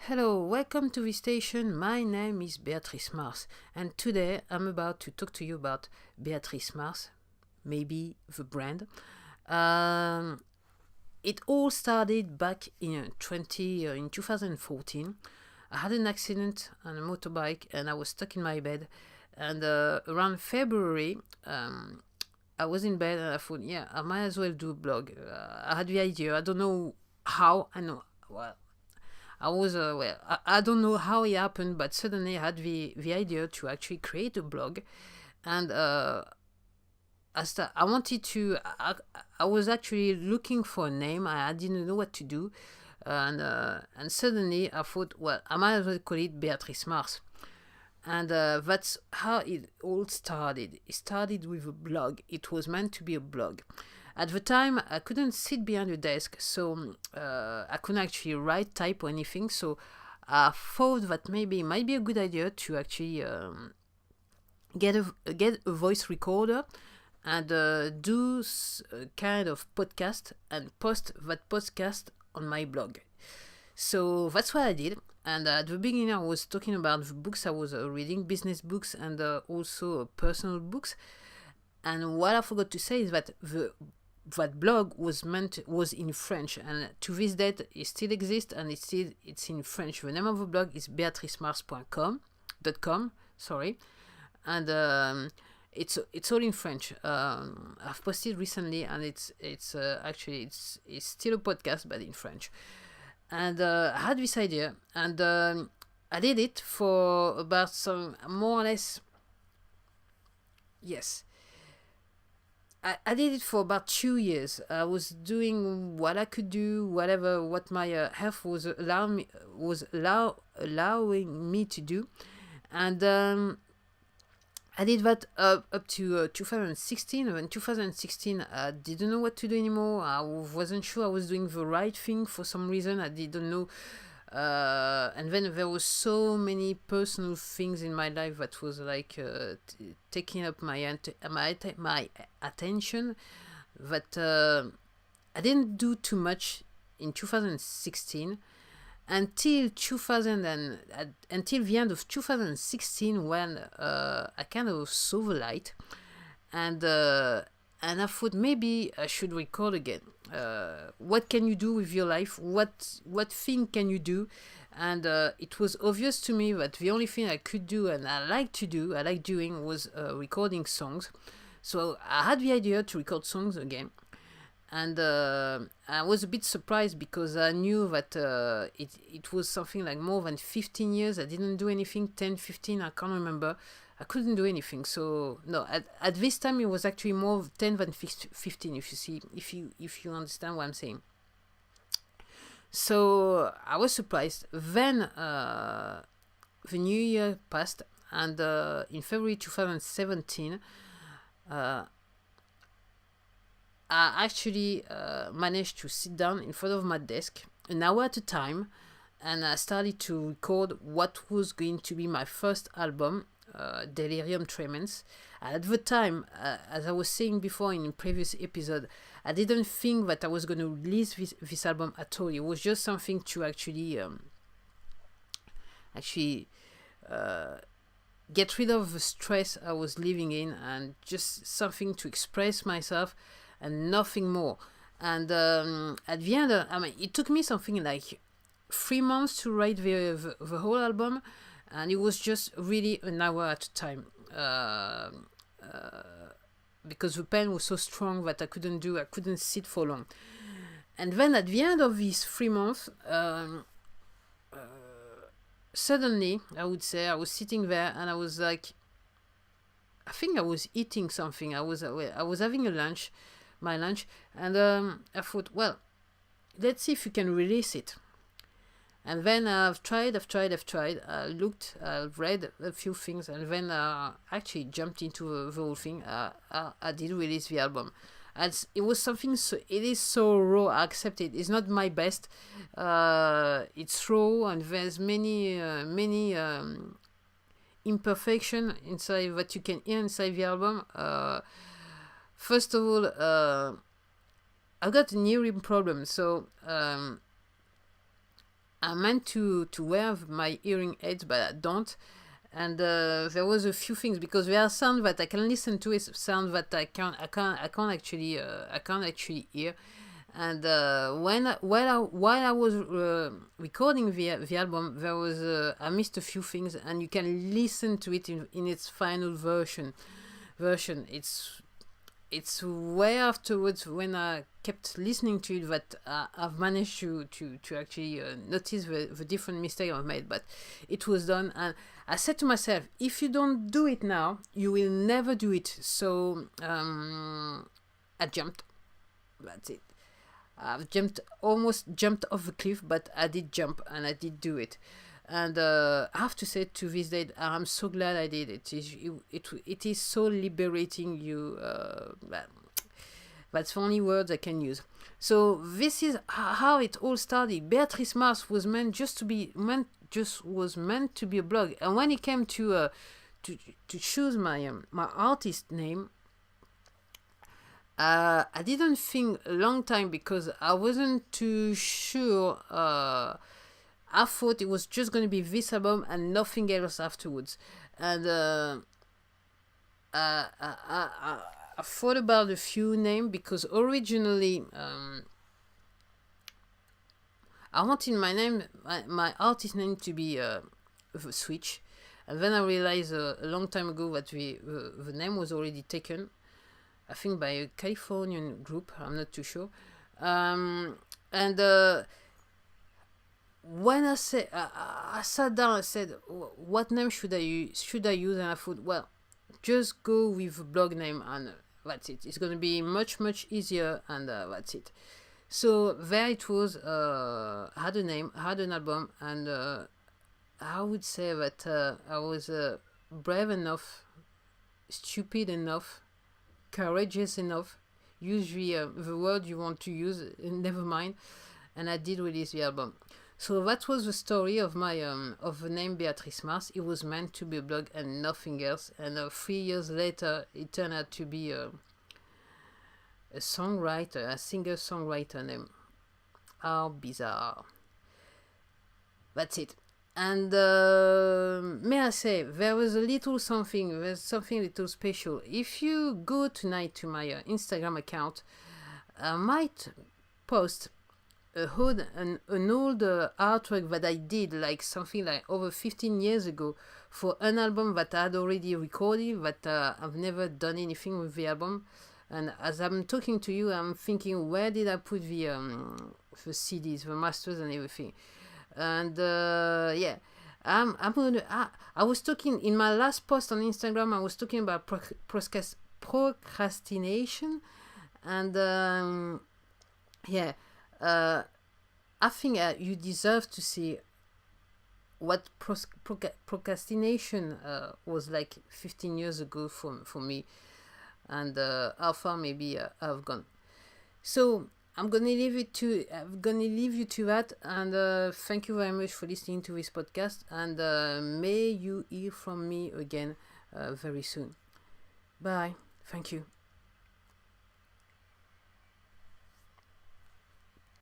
Hello, welcome to the station. My name is Beatrice Marse, and today I'm about to talk to you about Beatrice Marse, maybe the brand. It all started back in 2014. I had an accident on a motorbike, and I was stuck in my bed. And around February, I was in bed, and I thought, yeah, I might as well do a blog. I had the idea. I don't know how. I know well. I don't know how it happened, but suddenly I had the idea to actually create a blog, and I wanted to. I was actually looking for a name. I didn't know what to do, and suddenly I thought, well, I might as well call it Beatrice Marse, and that's how it all started. It started with a blog. It was meant to be a blog. At the time, I couldn't sit behind a desk, so I couldn't actually write, type, or anything. So I thought that maybe it might be a good idea to actually get a voice recorder and do a kind of podcast and post that podcast on my blog. So that's what I did. And at the beginning, I was talking about the books I was reading, business books and also personal books. And what I forgot to say is that that blog was in French, and to this date it still exists, and it's in French. The name of the blog is beatricemarse.com, sorry, and it's all in French. I've posted recently, and it's actually it's still a podcast but in French. And I had this idea, and I did it for about some more or less. Yes, I did it for about 2 years. I was doing what I could do, what my health was allowing me to do, and I did that up to 2016. And in 2016, I didn't know what to do anymore. I wasn't sure I was doing the right thing for some reason. I didn't know. And then there was so many personal things in my life that was like taking up my attention, that I didn't do too much in 2016 until until the end of 2016, when I kind of saw the light, and I thought maybe I should record again. What can you do with your life? What thing can you do? And it was obvious to me that the only thing I could do and I like doing was recording songs. So I had the idea to record songs again, and I was a bit surprised because I knew that it was something like more than 15 years. I didn't do anything, 10, 15, I can't remember. I couldn't do anything. So no, at this time it was actually more 10 than 15, if you understand what I'm saying. So I was surprised. Then the new year passed, and in February 2017, I actually managed to sit down in front of my desk an hour at a time, and I started to record what was going to be my first album, Delirium Tremens. At the time, as I was saying before in a previous episode, I didn't think that I was going to release this album at all. It was just something to actually get rid of the stress I was living in, and just something to express myself and nothing more. And at the end, it took me something like 3 months to write the whole album, and it was just really an hour at a time, because the pain was so strong that I couldn't sit for long. And then at the end of these 3 months, suddenly, I would say, I was sitting there and I was like, I think I was eating something. I was having my lunch, and I thought, well, let's see if you can release it. And then I've tried. I looked, I've read a few things, and then actually jumped into the whole thing. I did release the album. And it was something. It is so raw. I accept it. It's not my best. It's raw, and there's many imperfection inside that you can hear inside the album. First of all, I've got a hearing problem, so I meant to wear my hearing aids, but I don't. And there was a few things, because there are sounds that I can listen to, is sounds that I can't actually hear. And while I was recording the album, there was I missed a few things, and you can listen to it in its final version. It's way afterwards, when I kept listening to it, that I've managed to actually notice the different mistakes I've made. But it was done, and I said to myself, if you don't do it now, you will never do it. So I jumped. That's it. I've almost jumped off the cliff, but I did jump, and I did do it. And I have to say, to this day, I'm so glad I did it. It is so liberating. That's the only words I can use. So this is how it all started. Beatrice Marse was meant to be a blog. And when it came to choose my artist name, I didn't think a long time, because I wasn't too sure. I thought it was just going to be this album and nothing else afterwards. And I thought about a few names, because originally I wanted my artist name to be The Switch. And then I realized a long time ago that the name was already taken, I think by a Californian group, I'm not too sure. When I sat down, I said, what name should I use? And I thought, well, just go with a blog name, and that's it. It's going to be much, much easier, and that's it. So there it was. I had a name, I had an album, and I would say that I was brave enough, stupid enough, courageous enough, use the word you want to use, never mind, and I did release the album. So that was the story of my of the name Beatrice Marse. It was meant to be a blog and nothing else. And 3 years later, it turned out to be a songwriter, a singer-songwriter name. How bizarre. That's it. And may I say, there's something little special. If you go tonight to my Instagram account, I might post an old artwork that I did, like something like over 15 years ago, for an album that I had already recorded, but I've never done anything with the album. And as I'm talking to you, I'm thinking, where did I put the CDs, the masters and everything? And yeah, I was talking in my last post on Instagram, I was talking about procrastination, and yeah, I think you deserve to see what procrastination was like 15 years ago for me, and how far maybe I've gone. So I'm gonna leave you to that, and thank you very much for listening to this podcast, and may you hear from me again very soon. Bye. Thank you.